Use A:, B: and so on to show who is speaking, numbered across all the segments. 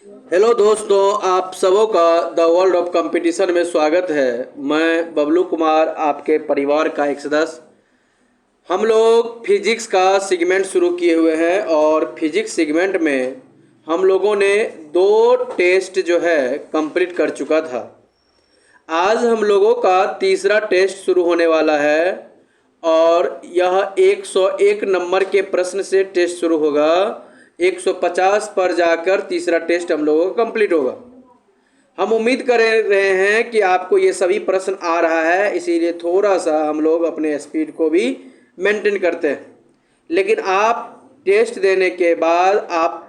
A: Hello दोस्तों, आप सबों का द वर्ल्ड ऑफ कंपटीशन में स्वागत है। मैं बबलू कुमार, आपके परिवार का एक सदस्य। हम लोग फिजिक्स का सेगमेंट शुरू किए हुए हैं और फिजिक्स सेगमेंट में हम लोगों ने 2 टेस्ट जो है कंप्लीट कर चुका था। आज हम लोगों का तीसरा टेस्ट शुरू होने वाला है और यह 101 नंबर के प्रश्न से टेस्ट शुरू होगा। 150 पर जाकर तीसरा टेस्ट हम लोगों का कंप्लीट होगा। हम उम्मीद कर रहे हैं कि आपको ये सभी प्रश्न आ रहा है, इसीलिए थोड़ा सा हम लोग अपने स्पीड को भी मेंटेन करते हैं। लेकिन आप टेस्ट देने के बाद आप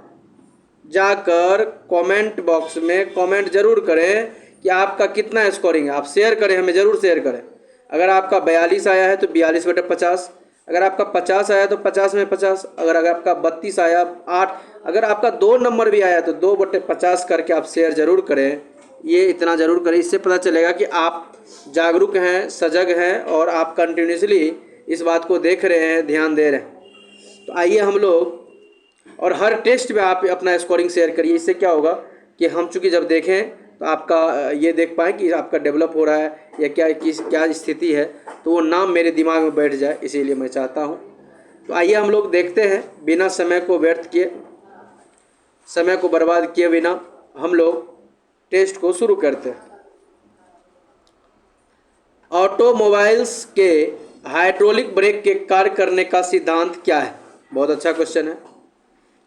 A: जाकर कमेंट बॉक्स में कमेंट ज़रूर करें कि आपका कितना स्कोरिंग है। आप शेयर करें, हमें ज़रूर शेयर करें। अगर आपका 42 आया है तो 42/50, अगर आपका 50 आया तो 50 में 50, अगर आपका 32 आया 8, अगर आपका 2 नंबर भी आया तो 2/50 करके आप शेयर ज़रूर करें। ये इतना ज़रूर करें, इससे पता चलेगा कि आप जागरूक हैं, सजग हैं और आप कंटिन्यूसली इस बात को देख रहे हैं, ध्यान दे रहे हैं। तो आइए हम लोग, और हर टेस्ट में आप अपना स्कोरिंग शेयर करिए। इससे क्या होगा कि हम चूँकि जब देखें तो आपका ये देख पाएँ कि आपका डेवलप हो रहा है या क्या स्थिति है, तो वो नाम मेरे दिमाग में बैठ जाए, इसीलिए मैं चाहता हूँ। तो आइए हम लोग देखते हैं, बिना समय को व्यर्थ किए, समय को बर्बाद किए बिना हम लोग टेस्ट को शुरू करते हैं। ऑटोमोबाइल्स के हाइड्रोलिक ब्रेक के कार्य करने का सिद्धांत क्या है? बहुत अच्छा क्वेश्चन है।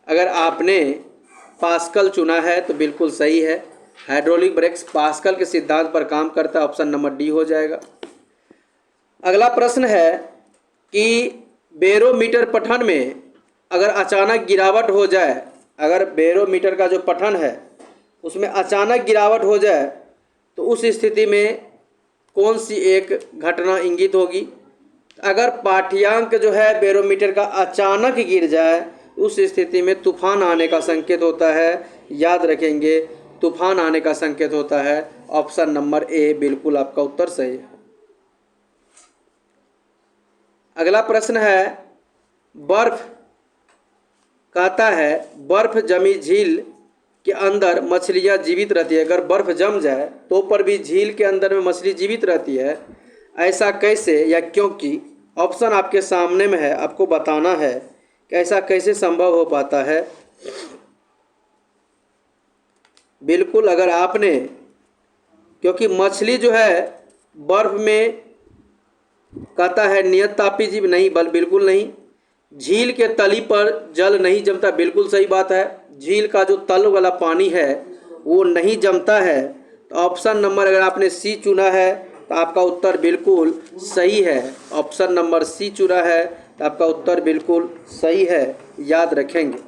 A: अगर आपने पास्कल चुना है तो बिल्कुल सही है। हाइड्रोलिक ब्रेक्स पास्कल के सिद्धांत पर काम करता है। ऑप्शन नंबर डी हो जाएगा। अगला प्रश्न है कि बैरोमीटर पठन में अगर अचानक गिरावट हो जाए, अगर बैरोमीटर का जो पठन है उसमें अचानक गिरावट हो जाए तो उस स्थिति में कौन सी एक घटना इंगित होगी? अगर पाठ्यांक जो है बैरोमीटर का अचानक गिर जाए, उस स्थिति में तूफान आने का संकेत होता है। याद रखेंगे, तूफान आने का संकेत होता है। ऑप्शन नंबर ए बिल्कुल आपका उत्तर सही है। अगला प्रश्न है, बर्फ कहता है बर्फ जमी झील के अंदर मछलियां जीवित रहती है। अगर बर्फ जम जाए तो पर भी झील के अंदर में मछली जीवित रहती है, ऐसा कैसे या क्योंकि? ऑप्शन आपके सामने में है, आपको बताना है कि ऐसा कैसे संभव हो पाता है। बिल्कुल, अगर आपने, क्योंकि मछली जो है बर्फ में कहता है नियत तापी जीव नहीं, बिल्कुल नहीं। झील के तली पर जल नहीं जमता, बिल्कुल सही बात है। झील का जो तल वाला पानी है वो नहीं जमता है। तो ऑप्शन नंबर, अगर आपने सी चुना है तो आपका उत्तर बिल्कुल सही है। ऑप्शन नंबर सी चुना है तो आपका उत्तर बिल्कुल सही है, याद रखेंगे।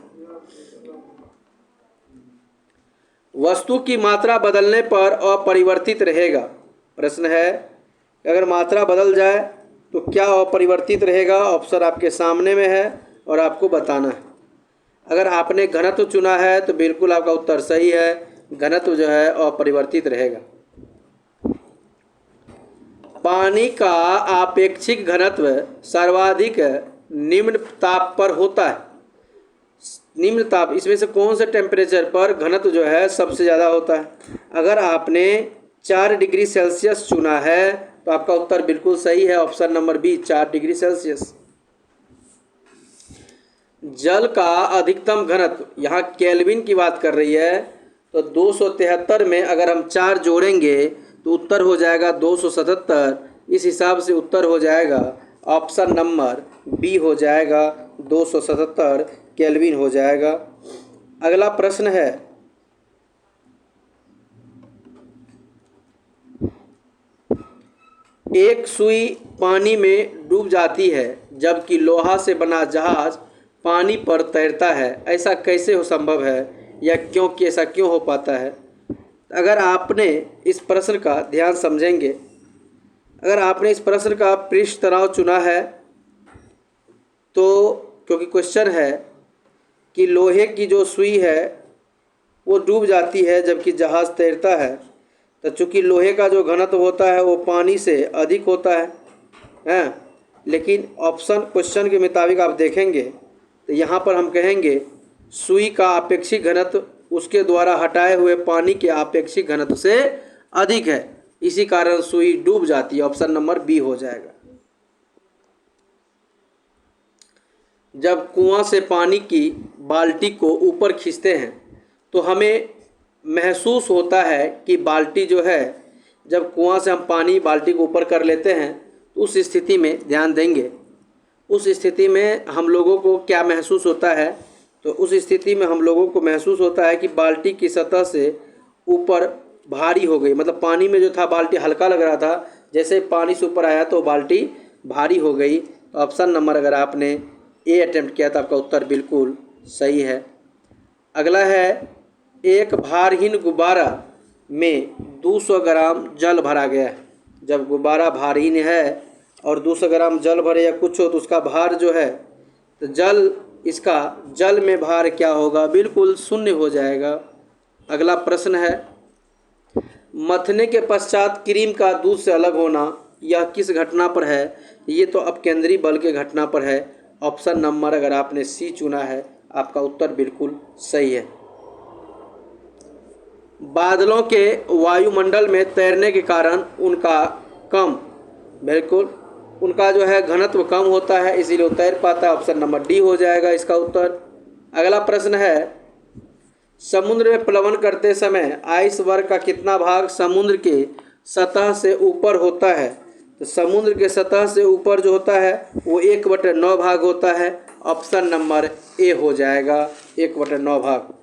A: वस्तु की मात्रा बदलने पर अपरिवर्तित रहेगा। प्रश्न है, अगर मात्रा बदल जाए तो क्या अपरिवर्तित रहेगा? ऑप्शन आपके सामने में है और आपको बताना है। अगर आपने घनत्व चुना है तो बिल्कुल आपका उत्तर सही है, घनत्व जो है अपरिवर्तित रहेगा। पानी का आपेक्षिक घनत्व सर्वाधिक निम्न ताप पर होता है। निम्न ताप, इसमें से कौन से टेम्परेचर पर घनत्व जो है सबसे ज़्यादा होता है? अगर आपने 4 डिग्री सेल्सियस चुना है तो आपका उत्तर बिल्कुल सही है। Option number B, 4 degree Celsius. जल का अधिकतम घनत्व, यहाँ केल्विन की बात कर रही है, तो 273 में अगर हम 4 जोड़ेंगे तो उत्तर हो जाएगा 277। इस हिसाब से उत्तर हो जाएगा ऑप्शन नंबर बी हो जाएगा, 277 केल्विन हो जाएगा। अगला प्रश्न है, एक सुई पानी में डूब जाती है जबकि लोहा से बना जहाज पानी पर तैरता है, ऐसा कैसे हो संभव है या क्योंकि ऐसा क्यों हो पाता है? अगर आपने इस प्रश्न का ध्यान समझेंगे, अगर आपने इस प्रश्न का पृष्ठ तनाव चुना है तो क्योंकि क्वेश्चन है कि लोहे की जो सुई है वो डूब जाती है जबकि जहाज़ तैरता है, तो चूँकि लोहे का जो घनत्व होता है वो पानी से अधिक होता है। लेकिन ऑप्शन क्वेश्चन के मुताबिक आप देखेंगे तो यहाँ पर हम कहेंगे सुई का अपेक्षिक घनत्व उसके द्वारा हटाए हुए पानी के आपेक्षिक घनत्व से अधिक है, इसी कारण सुई डूब जाती है। ऑप्शन नंबर बी हो जाएगा। जब कुआं से पानी की बाल्टी को ऊपर खींचते हैं तो हमें महसूस होता है कि बाल्टी जो है, जब कुआं से हम पानी बाल्टी को ऊपर कर लेते हैं तो उस स्थिति में ध्यान देंगे, उस स्थिति में हम लोगों को क्या महसूस होता है, तो उस स्थिति में हम लोगों को महसूस होता है कि बाल्टी की सतह से ऊपर भारी हो गई। मतलब पानी में जो था बाल्टी हल्का लग रहा था, जैसे पानी से ऊपर आया तो बाल्टी भारी हो गई। तो ऑप्शन नंबर अगर आपने ए अटेम्प्ट किया तो आपका उत्तर बिल्कुल सही है। अगला है, एक भारहीन गुब्बारा में 200 ग्राम जल भरा गया है। जब गुब्बारा भारहीन है और 200 ग्राम जल भरे या कुछ हो तो उसका भार जो है, तो इसका जल में भार क्या होगा, बिल्कुल शून्य हो जाएगा। अगला प्रश्न है, मथने के पश्चात क्रीम का दूध से अलग होना यह किस घटना पर है। ये तो अपकेंद्री बल के घटना पर है। ऑप्शन नंबर अगर आपने सी चुना है, आपका उत्तर बिल्कुल सही है। बादलों के वायुमंडल में तैरने के कारण उनका जो है घनत्व कम होता है, इसीलिए वो तैर पाता है। ऑप्शन नंबर डी हो जाएगा इसका उत्तर। अगला प्रश्न है, समुद्र में प्लवन करते समय आइसबर्ग का कितना भाग समुद्र के सतह से ऊपर होता है। तो समुद्र के सतह से ऊपर जो होता है वो 1/9 भाग होता है। ऑप्शन नंबर ए हो जाएगा, 1/9 भाग।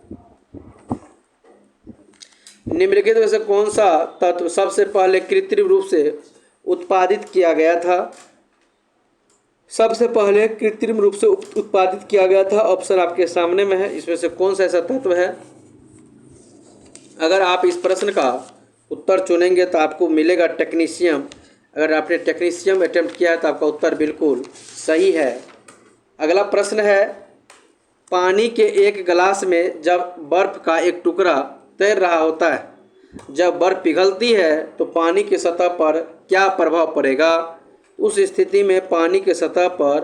A: निम्नलिखित में से कौन सा तत्व सबसे पहले कृत्रिम रूप से उत्पादित किया गया था। सबसे पहले कृत्रिम रूप से उत्पादित किया गया था, ऑप्शन आपके सामने में है। इसमें से कौन सा ऐसा तत्व है। अगर आप इस प्रश्न का उत्तर चुनेंगे तो आपको मिलेगा टेक्नीशियम। अगर आपने टेक्नीशियम अटेम्प्ट किया है तो आपका उत्तर बिल्कुल सही है। अगला प्रश्न है, पानी के एक गिलास में जब बर्फ का एक टुकड़ा तैर रहा होता है, जब बर्फ पिघलती है तो पानी की सतह पर क्या प्रभाव पड़ेगा। उस स्थिति में पानी की सतह पर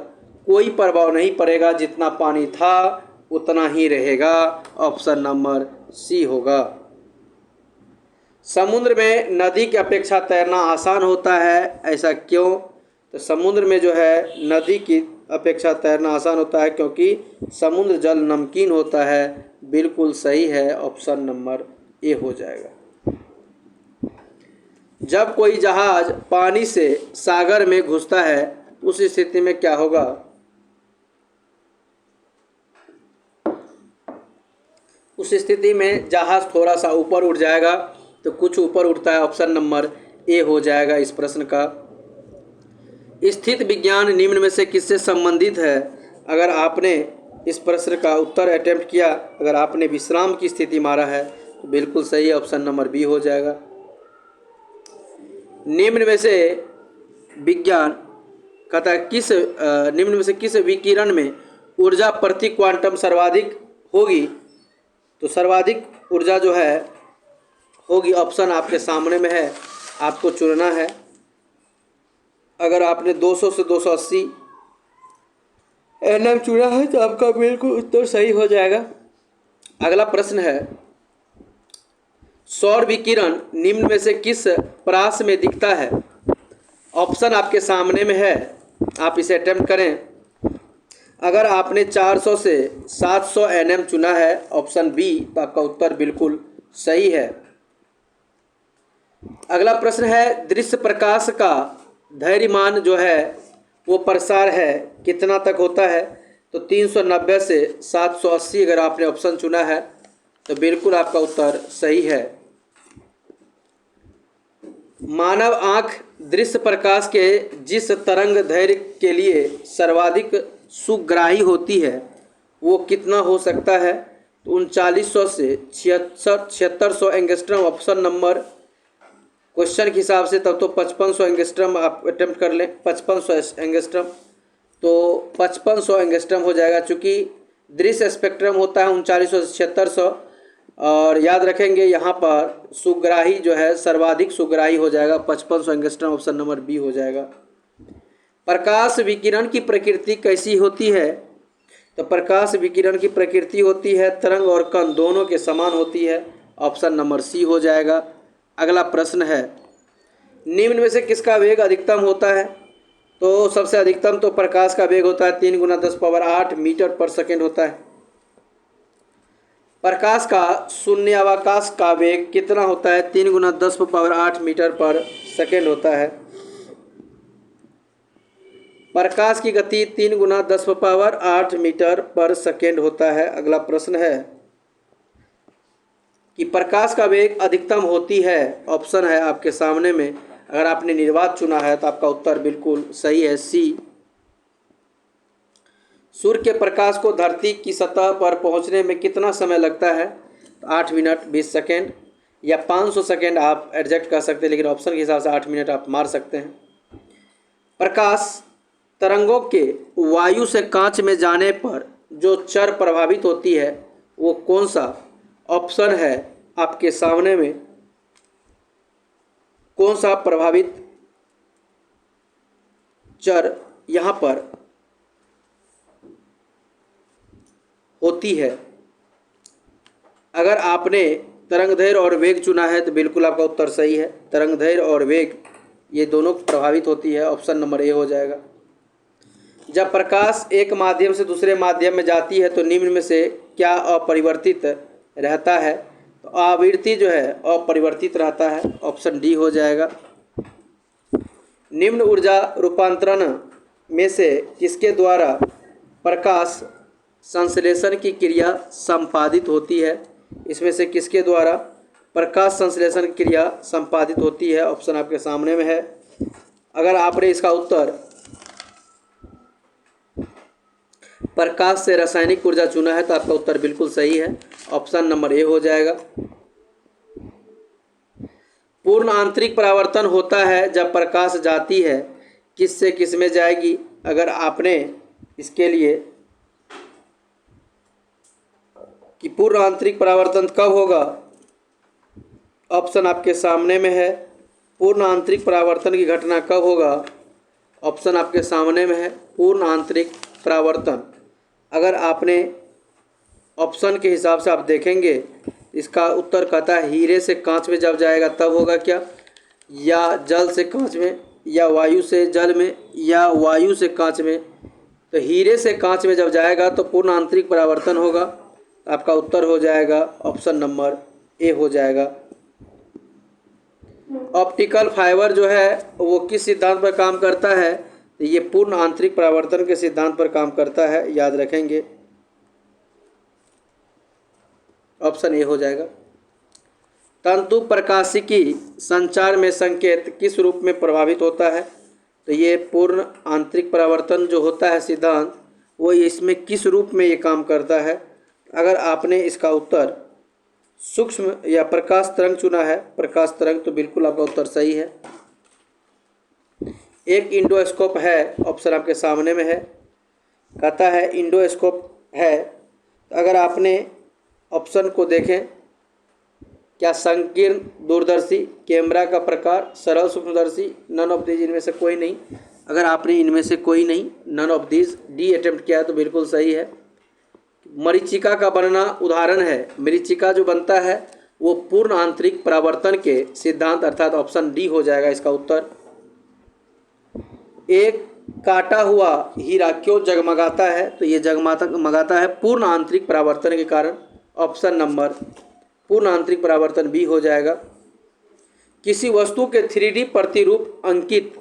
A: कोई प्रभाव नहीं पड़ेगा, जितना पानी था उतना ही रहेगा। ऑप्शन नंबर सी होगा। समुद्र में नदी की अपेक्षा तैरना आसान होता है, ऐसा क्यों। तो समुद्र में जो है नदी की अपेक्षा तैरना आसान होता है क्योंकि समुद्र जल नमकीन होता है। बिल्कुल सही है, ऑप्शन नंबर ए हो जाएगा। जब कोई जहाज पानी से सागर में घुसता है उस स्थिति में क्या होगा। उस स्थिति में जहाज थोड़ा सा ऊपर उठ जाएगा, तो कुछ ऊपर उठता है। ऑप्शन नंबर ए हो जाएगा इस प्रश्न का। स्थित विज्ञान निम्न में से किससे संबंधित है। अगर आपने इस प्रश्न का उत्तर अटेम्प्ट किया, अगर आपने विश्राम की स्थिति मारा है तो बिल्कुल सही है, ऑप्शन नंबर बी हो जाएगा। निम्न में से विज्ञान कहता है निम्न में से किस विकिरण में ऊर्जा प्रति क्वांटम सर्वाधिक होगी। तो सर्वाधिक ऊर्जा जो है होगी, ऑप्शन आपके सामने में है, आपको चुनना है। अगर आपने 200 से 280 एनएम चुना है तो आपका बिल्कुल उत्तर सही हो जाएगा। अगला प्रश्न है, सौर विकिरण निम्न में से किस परास में दिखता है। ऑप्शन आपके सामने में है, आप इसे अटेम्प्ट करें। अगर आपने 400 से 700 एनएम चुना है, ऑप्शन बी, तो आपका उत्तर बिल्कुल सही है। अगला प्रश्न है, दृश्य प्रकाश का धैर्यमान जो है वो प्रसार है कितना तक होता है। तो 390 से 780 अगर आपने ऑप्शन चुना है तो बिल्कुल आपका उत्तर सही है। मानव आँख दृश्य प्रकाश के जिस तरंग दैर्घ्य के लिए सर्वाधिक सुग्राही होती है वो कितना हो सकता है। तो 3900 से 7600 एंगस्ट्रम ऑप्शन नंबर क्वेश्चन के हिसाब से, तब तो 5500 एंगस्ट्रम आप अटेम्प्ट कर लें। 5500 एंगस्ट्रम, तो 5500 एंगस्ट्रम हो जाएगा। चूँकि दृश्य स्पेक्ट्रम होता है 3900 से 7600, और याद रखेंगे यहाँ पर सुग्राही जो है सर्वाधिक सुग्राही हो जाएगा 5500 एंगस्ट्रम, ऑप्शन नंबर बी हो जाएगा। प्रकाश विकिरण की प्रकृति कैसी होती है। तो प्रकाश विकिरण की प्रकृति होती है तरंग और कण दोनों के समान होती है। ऑप्शन नंबर सी हो जाएगा। अगला प्रश्न है, निम्न में से किसका वेग अधिकतम होता है? तो सबसे अधिकतम तो प्रकाश का वेग होता है 3 × 10⁸ मीटर पर सेकेंड होता है। प्रकाश का शून्यावकाश का वेग कितना होता है? 3 × 10⁸ मीटर पर सेकेंड होता है। प्रकाश की गति 3 × 10⁸ मीटर पर सेकेंड होता है। अगला प्रश्न है कि प्रकाश का वेग अधिकतम होती है। ऑप्शन है आपके सामने में। अगर आपने निर्वात चुना है तो आपका उत्तर बिल्कुल सही है, सी। सूर्य के प्रकाश को धरती की सतह पर पहुंचने में कितना समय लगता है? 8 मिनट 20 सेकेंड या 500 सेकेंड आप एडजस्ट कर सकते हैं, लेकिन ऑप्शन के हिसाब से 8 मिनट आप मार सकते हैं। प्रकाश तरंगों के वायु से कांच में जाने पर जो चर प्रभावित होती है वो कौन सा? ऑप्शन है आपके सामने में। कौन सा प्रभावित चर यहाँ पर होती है? अगर आपने तरंगदैर्घ्य और वेग चुना है तो बिल्कुल आपका उत्तर सही है। तरंगदैर्घ्य और वेग ये दोनों प्रभावित होती है। ऑप्शन नंबर ए हो जाएगा। जब प्रकाश एक माध्यम से दूसरे माध्यम में जाती है तो निम्न में से क्या अपरिवर्तित रहता है? तो आवृत्ति जो है अपरिवर्तित रहता है। ऑप्शन डी हो जाएगा। निम्न ऊर्जा रूपांतरण में से किसके द्वारा प्रकाश संश्लेषण की क्रिया संपादित होती है? इसमें से किसके द्वारा प्रकाश संश्लेषण क्रिया संपादित होती है? ऑप्शन आपके सामने में है। अगर आपने इसका उत्तर प्रकाश से रासायनिक ऊर्जा चुना है तो आपका उत्तर बिल्कुल सही है। ऑप्शन नंबर ए हो जाएगा। पूर्ण आंतरिक परावर्तन होता है जब प्रकाश जाती है, किस से किस में जाएगी? अगर आपने इसके लिए कि पूर्ण आंतरिक परावर्तन कब होगा, ऑप्शन आपके सामने में है। पूर्ण आंतरिक परावर्तन की घटना कब होगा? ऑप्शन आपके सामने में है। पूर्ण आंतरिक परावर्तन अगर आपने ऑप्शन के हिसाब से आप देखेंगे, इसका उत्तर कहता है हीरे से कांच में जब जाएगा तब होगा क्या, या जल से कांच में, या वायु से जल में, या वायु से कांच में। तो हीरे से कांच में जब जाएगा तो पूर्ण आंतरिक परावर्तन होगा। आपका उत्तर हो जाएगा ऑप्शन नंबर ए हो जाएगा। ऑप्टिकल फाइबर जो है वो किस सिद्धांत पर काम करता है? तो ये पूर्ण आंतरिक परावर्तन के सिद्धांत पर काम करता है, याद रखेंगे। ऑप्शन ए हो जाएगा। तंतु प्रकाशिकी संचार में संकेत किस रूप में प्रभावित होता है? तो ये पूर्ण आंतरिक परावर्तन जो होता है सिद्धांत, वो इसमें किस रूप में ये काम करता है? अगर आपने इसका उत्तर सूक्ष्म या प्रकाश तरंग चुना है, प्रकाश तरंग, तो बिल्कुल आपका उत्तर सही है। एक इंडोस्कोप है, ऑप्शन आपके सामने में है। कहता है इंडोस्कोप है। तो अगर आपने ऑप्शन को देखें, क्या संकीर्ण दूरदर्शी, कैमरा का प्रकार, सरल सूक्ष्मदर्शी, नन ऑफ दीज, इनमें से कोई नहीं। अगर आपने इनमें से कोई नहीं, none of these, D attempt किया है तो बिल्कुल सही है। मरीचिका का बनना उदाहरण है। मरीचिका जो बनता है वो पूर्ण आंतरिक परावर्तन के सिद्धांत, अर्थात ऑप्शन डी हो जाएगा इसका उत्तर। एक काटा हुआ हीरा क्यों जगमगाता है? तो ये जगमगाता है पूर्ण आंतरिक परावर्तन के कारण। ऑप्शन नंबर पूर्ण आंतरिक परावर्तन बी हो जाएगा। किसी वस्तु के 3D प्रतिरूप अंकित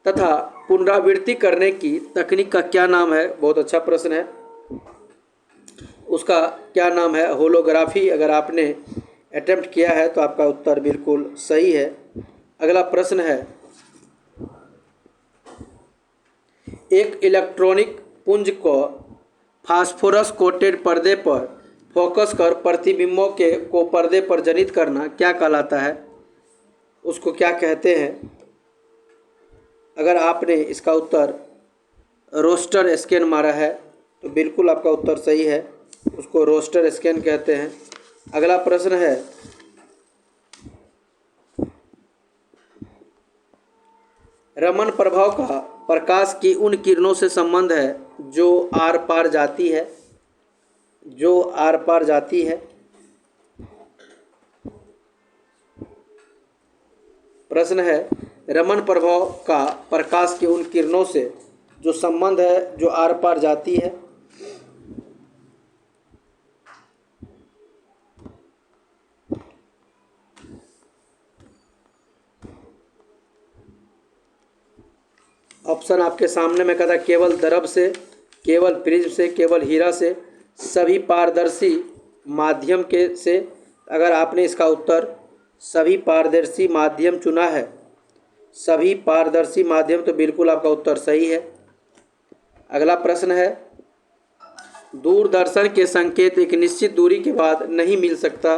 A: तथा पुनरावृत्ति करने की तकनीक का क्या नाम है? बहुत अच्छा प्रश्न है। उसका क्या नाम है? होलोग्राफी। अगर आपने अटेम्प्ट किया है तो आपका उत्तर बिल्कुल सही है। अगला प्रश्न है, एक इलेक्ट्रॉनिक पुंज को फास्फोरस कोटेड पर्दे पर फोकस कर प्रतिबिंबों को पर्दे पर जनित करना क्या कहलाता है? उसको क्या कहते हैं? अगर आपने इसका उत्तर रोस्टर स्कैन मारा है तो बिल्कुल आपका उत्तर सही है। उसको रोस्टर स्कैन कहते हैं। अगला प्रश्न है, रमन प्रभाव का प्रकाश की उन किरणों से संबंध है जो आर पार जाती है, जो आर पार जाती है। प्रश्न है, रमन प्रभाव का प्रकाश की उन किरणों से जो संबंध है जो आर पार जाती है। ऑप्शन आपके सामने में कहता है केवल द्रव से, केवल प्रिज्म से, केवल हीरा से, सभी पारदर्शी माध्यम के से। अगर आपने इसका उत्तर सभी पारदर्शी माध्यम चुना है, सभी पारदर्शी माध्यम, तो बिल्कुल आपका उत्तर सही है। अगला प्रश्न है, दूरदर्शन के संकेत एक निश्चित दूरी के बाद नहीं मिल सकता,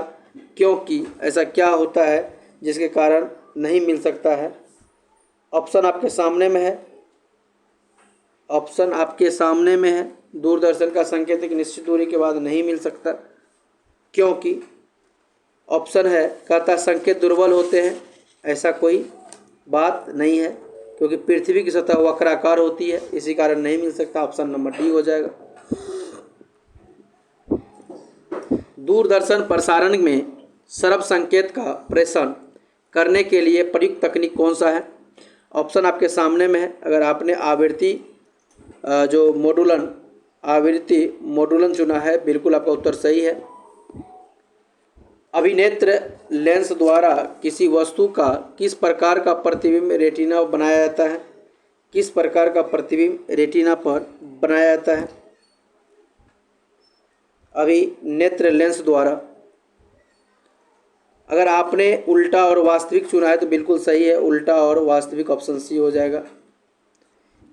A: क्योंकि ऐसा क्या होता है जिसके कारण नहीं मिल सकता है। ऑप्शन आपके सामने में है, ऑप्शन आपके सामने में है। दूरदर्शन का संकेत एक निश्चित दूरी के बाद नहीं मिल सकता, क्योंकि ऑप्शन है कहता संकेत दुर्बल होते हैं। ऐसा कोई बात नहीं है, क्योंकि पृथ्वी की सतह वक्राकार होती है, इसी कारण नहीं मिल सकता। ऑप्शन नंबर डी हो जाएगा। दूरदर्शन प्रसारण में सर्व संकेत का प्रेषण करने के लिए प्रयुक्त तकनीक कौन सा है। ऑप्शन आपके सामने में है। अगर आपने आवृत्ति मॉड्यूलन चुना है, बिल्कुल आपका उत्तर सही है। अभिनेत्र लेंस द्वारा किसी वस्तु का किस प्रकार का प्रतिबिंब रेटिना बनाया जाता है। किस प्रकार का प्रतिबिंब रेटिना पर बनाया जाता है। अभिनेत्र लेंस द्वारा। अगर आपने उल्टा और वास्तविक चुना है तो बिल्कुल सही है, उल्टा और वास्तविक, ऑप्शन सी हो जाएगा।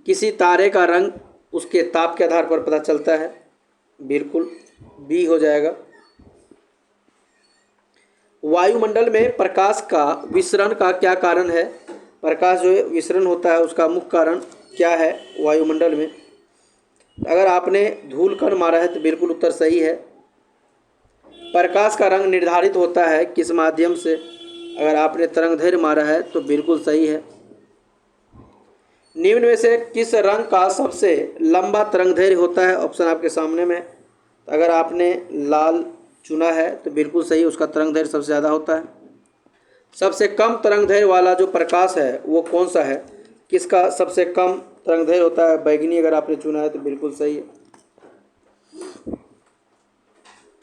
A: किसी तारे का रंग उसके ताप के आधार पर पता चलता है, बिल्कुल बी हो जाएगा। वायुमंडल में प्रकाश का विसरण का क्या कारण है। प्रकाश जो विसरण होता है उसका मुख्य कारण क्या है वायुमंडल में। अगर आपने धूल कण मारा है तो बिल्कुल उत्तर सही है। प्रकाश का रंग निर्धारित होता है किस माध्यम से। अगर आपने तरंगदैर्घ्य मारा है तो बिल्कुल सही है। निम्न में से किस रंग का सबसे लंबा तरंगदैर्घ्य होता है। ऑप्शन आपके सामने में। अगर आपने लाल चुना है तो बिल्कुल सही, उसका तरंगदैर्घ्य सबसे ज़्यादा होता है। सबसे कम तरंगदैर्घ्य वाला जो प्रकाश है वो कौन सा है। किसका सबसे कम तरंगदैर्घ्य होता है। बैगनी अगर आपने चुना है तो बिल्कुल सही है।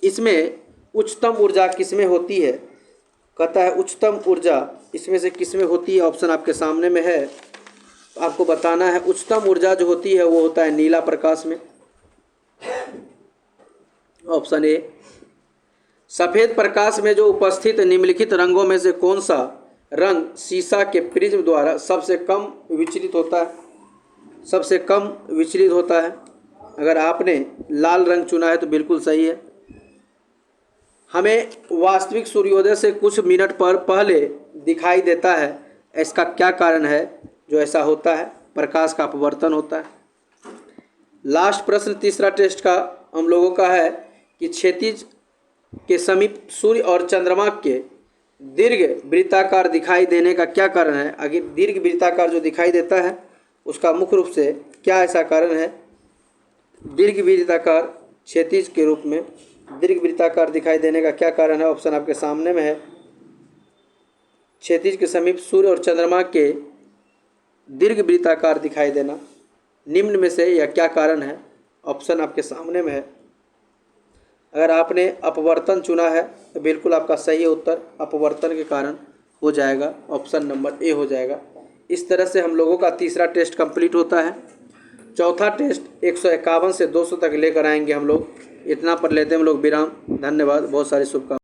A: इसमें उच्चतम ऊर्जा किसमें होती है। कहता है उच्चतम ऊर्जा इसमें से किसमें होती है। ऑप्शन आपके सामने में है, आपको बताना है। उच्चतम ऊर्जा जो होती है वो होता है नीला प्रकाश में। Option A. सफ़ेद प्रकाश में जो उपस्थित निम्नलिखित रंगों में से कौन सा रंग शीशा के प्रिज्म द्वारा सबसे कम विचलित होता है। सबसे कम विचलित होता है। अगर आपने लाल रंग चुना है तो बिल्कुल सही है। हमें वास्तविक सूर्योदय से कुछ मिनट पर पहले दिखाई देता है, इसका क्या कारण है जो ऐसा होता है। प्रकाश का अपवर्तन होता है। लास्ट प्रश्न तीसरा टेस्ट का हम लोगों का है कि क्षैतिज के समीप सूर्य और चंद्रमा के दीर्घ वृत्ताकार दिखाई देने का क्या कारण है। आगे दीर्घ वृत्ताकार जो दिखाई देता है उसका मुख्य रूप से क्या ऐसा कारण है। दीर्घ वृत्ताकार क्षैतिज के रूप में दीर्घ वृत्ताकार दिखाई देने का क्या कारण है। ऑप्शन आपके सामने में है। क्षैतिज के समीप सूर्य और चंद्रमा के दीर्घ वृत्ताकार दिखाई देना, निम्न में से यह क्या कारण है। ऑप्शन आपके सामने में है। अगर आपने अपवर्तन चुना है तो बिल्कुल आपका सही उत्तर अपवर्तन के कारण हो जाएगा। ऑप्शन नंबर ए हो जाएगा। इस तरह से हम लोगों का तीसरा टेस्ट कंप्लीट होता है। चौथा टेस्ट 151 से 200 तक लेकर आएंगे हम लोग। इतना पर लेते हैं हम लोग विराम। धन्यवाद, बहुत सारी शुभकामनाएं।